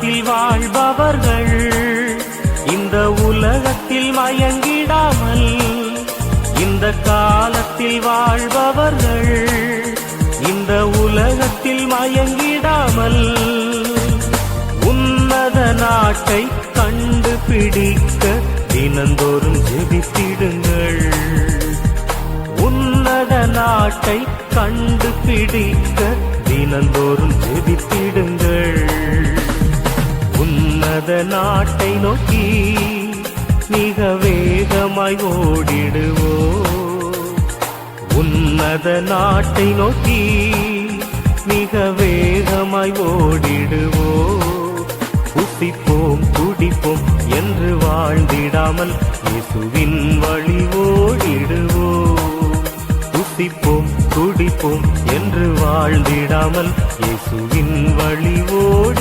காலத்தில் வாழ்பவர்கள் இந்த உலகத்தில் மயங்கிடாமல், இந்த காலத்தில் வாழ்பவர்கள் இந்த உலகத்தில் மயங்கிடாமல், உன்னத நாட்டை கண்டுபிடிக்க தினந்தோறும் ஜெபித்திடுங்கள். உன்னத நாட்டை கண்டுபிடிக்க தினந்தோறும் ஜெபித்திடுங்கள். உன்னத நாட்டை நோக்கி மிக வேகமாய் ஓடிடுவோ. உன்னத நாட்டை நோக்கி மிக வேகமாய் ஓடிடுவோ. புசிப்போம் துடிப்போம் என்று வாழ்ந்திடாமல் இயேசுவின் வழி ஓடிடுவோ. புசிப்போம் துடிப்போம் என்று வாழ்ந்திடாமல் இயேசுவின் வழி ஓடி